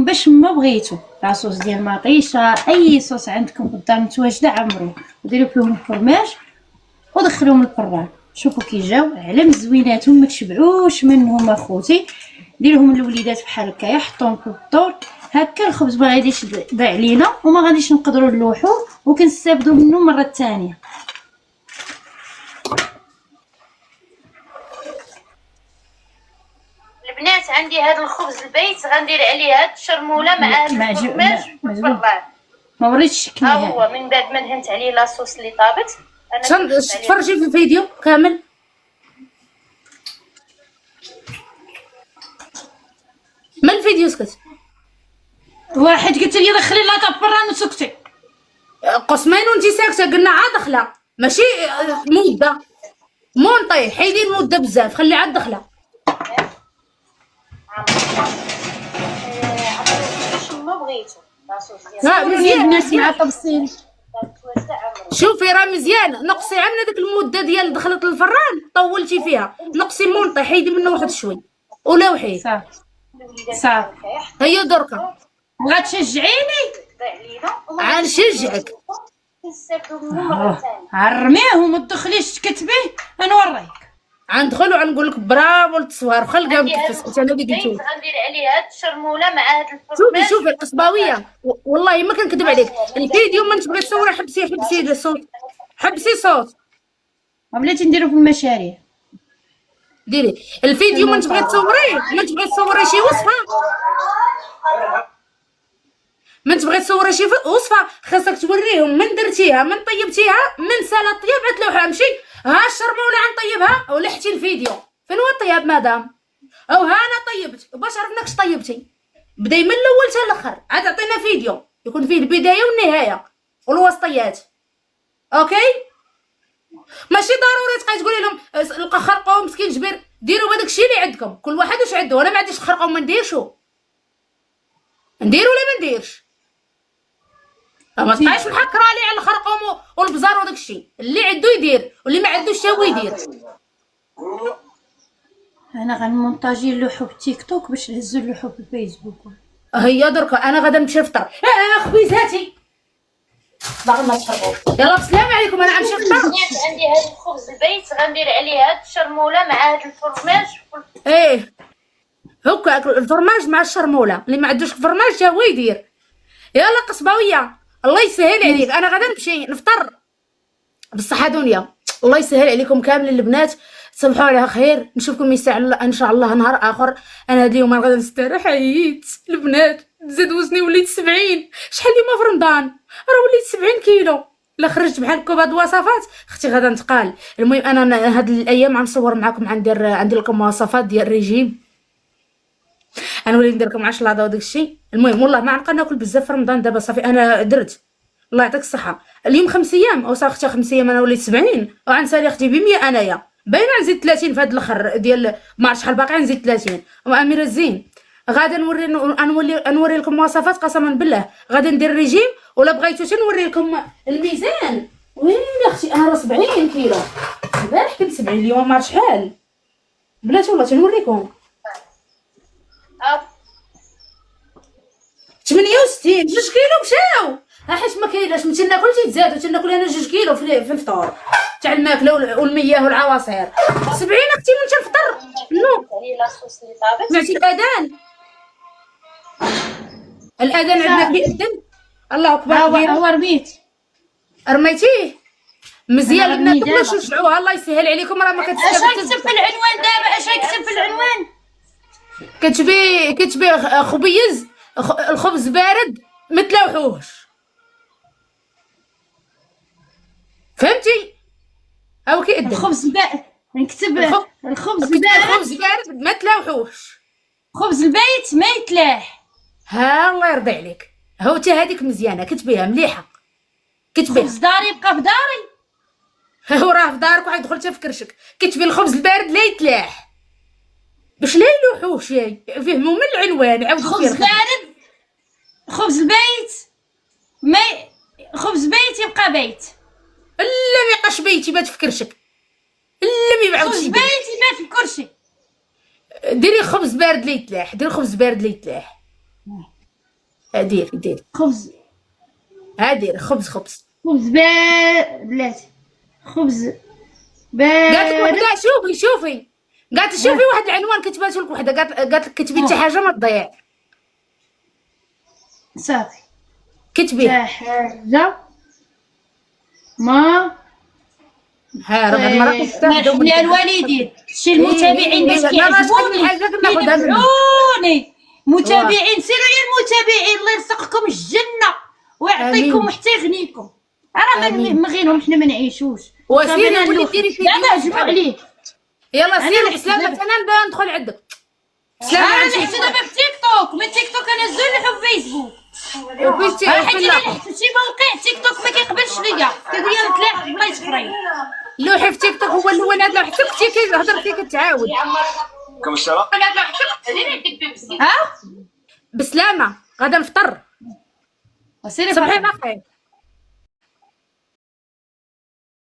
باش ما بغيتو لاصوص ديال مطيشه، اي صوص عندكم قدام متواجده عمروه وديروا فيهم الفرماج ودخلوهم الفران. شوفوا كي جاو على مزويناتهم، ما تشبعوش منهم اخوتي. ديروهم للوليدات بحال هكايا، حطوهم في الدور هكا. الخبز ما غاديش يضيع علينا وما غاديش نقدروا نلوحوه وكنستافدوا منه مره ثانيه. البنات عندي هذا الخبز البيت غندير عليه هاد الشرموله مع هاد الفرماج والفران. ما وريتش الشكل ها هو من بعد ما دهنت عليه لاصوص اللي طابت. انا تفرجي في الفيديو كامل. ما الفيديو سكت واحد قلت لي دخلي لا طابران وسكتي قسمين وانتي ساكته. قلنا عاد دخله ماشي مده مونطي. حيدي المده بزاف، خلي عاد دخله. ما بغيتو مزيان مع تبصيل. شوفي راه مزيان. نقصي عملنا ديك المده ديال دخلت الفران طولتي فيها، نقصي مونطي حيدي منه واحد شوي ولوحي صافي. هيا دركا غتشجعيني غنشجعك. عرميهم وتدخليش تكتبيه نوريك. غندخل وغنقول لك برافو التصوير. خلقها متفسكت. انا اللي قلتو غندير عليه هاد الشرموله مع هاد الفرماج. شوفي القصباويه والله ما كنكذب عليك. الفيديو ما تبغي تصوري حبسي الصوت، حبسي الصوت. بلاتي نديرو في المشاريع. ديري الفيديو ما تبغي تصوري شي وصفه، ما تبغي تصوري شي وصفه خاصك توريهم من درتيها، من طيبتيها، من سالا الطياب غتلوحها. ماشي ها الشرموله غنطيبها ولحتي الفيديو. فين هو الطياب مدام؟ او ها انا طيبت باش عرفناكش طيبتي. بداي من الاول حتى الاخر. عاد عطينا فيديو يكون فيه البدايه والنهايه والوسطيات. اوكي ماشي ضروري تبقاي تقولي لهم خرقوا مسكين جبير. ديروا بهداك الشيء اللي عندكم، كل واحد واش عنده. انا ما عنديش خرقوا ما نديرشو، ندير ولا ما نديرش. ما تبقايش محكره لي على الخرقوم والبزار وداك الشيء. اللي عنده يدير واللي ما عندوش هو يدير. انا غنمونطاجي اللوحو في تيك توك باش نهزو اللوحو في الفيسبوك. هيا دركا انا غادا نمشي نفطر. خبيزاتي باغي ما تحرقوا. يلا السلام عليكم. انا غنمشي نفطر. عندي هذا الخبز البيت غندير عليه هاد الشرموله مع هاد الفرماج. ايه هكاك الفرماج مع الشرموله. اللي ما عندوش الفرماج تا هو يدير. يلا قصباويه الله يسهل عليك. انا غادا نمشي نفطر بالصحه دنيا. الله يسهل عليكم كامل البنات. تصبحوا على خير. نشوفكم ان شاء الله نهار اخر. انا هاد اليوم غادا نستريح. عييت البنات زاد وزني وليت 70. شحال لي ما في رمضان راه وليت 70 كيلو. لا خرجت بحالكم بهاد الوصفات اختي غادا نتقال. المهم انا هاد الايام غنصور معكم عندي لكم وصفات ديال الريجيم. انا وليت ندير لكم 10 لاضه وداك الشيء. المهم والله ما غنبقى ناكل بزاف في رمضان دابا صافي. انا درت الله يعطيك الصحه. اليوم 5 ايام او اختي 5 ايام انا وليت 70 وغنسالي اختي ب 100 انايا. باينه نزيد 30 في هاد الاخر ديال ما عرفت شحال باقي نزيد 30. واميره الزين غادا نوري لكم وصفات قسما بالله. غادا ندير ريجيم ولا بغيتو نوري لكم الميزان. وين اختي انا راه 70 كيلو. البارح كنت 70 اليوم ما عرفت شحال. بلاتي والله تنوريكم 68 2 كيلو مشاو. حيت ما كايناش من تناكل تيتزادوا. تناكل انا 2 كيلو في الفطور تاع الماكله والمياه والعواصير. 70 اختي من تنفطر نو عليه لاصوص اللي طابت. سمعتي الاذان عندنا كيأذن. الله اكبر. هو رميت رميتيه مزيان البنات. كلشي تشجعوها الله يسهل عليكم. راه ما اش غنكتب في العنوان دابا؟ اش غنكتب في العنوان؟ كتبي خبيز الخبز بارد ما تلوحوهش. فهمتي؟ هاو كيأذن الخبز بارد. نكتب الخبز بارد ما تلوحوهش. خبز البيت ما يتلاح. ها الله يرضي عليك. هاو تا هذيك مزيانه كتبيها مليحه. كتبيها خبز داري يبقى في داري. هو راه في دارك وعاد دخل حتى في كرشك. كتبي الخبز البارد لا يتلاح باش لا يلوحوش. فهموا من العنوان عاودوا فيه. خبز بارد خبز البيت ما خبز بيت يبقى بيت. لا ما يبقاش بيت يبات في كرشك. لا ما يبعدش خبز بيت يبات في الكرسي. ديري خبز بارد لا يتلاح. ديري خبز بارد لا يتلاح. ديري خبز ديري خبز خبز بلاتي خبز قالت لك بارد. وحده شوفي قالت شوفي واحد العنوان كتبات لك وحده قالت لك كتبي حتى حاجه ما تضيع صافي كتبي حاجه ما ها راه بعد المرات نحن الوالدين شي المتابعين باش كيعجبوني يدعوني متابعين سيروا يا المتابعين الله يرزقكم الجنه ويعطيكم حتى يغنيكم راه من غيرهم حنا ما نعيشوش وسيري ولي ديري في دابا هجموا عليه يلا سيري بسلامة انا ندخل عندك انا نحت دابا في تيك توك من تيك توك انا زلحو في فيسبوك وفيش حيت الا نحت شي موقع تيك توك ما كيقبلش ليا كيقول لي نتلاح بلايص اخرين لوحي في تيك توك هو الاول هذا حتى كنتي كيهضر فيك كتعاود كم الشرا؟ ها بسلامة غدا نفطر سيري صبحي بخير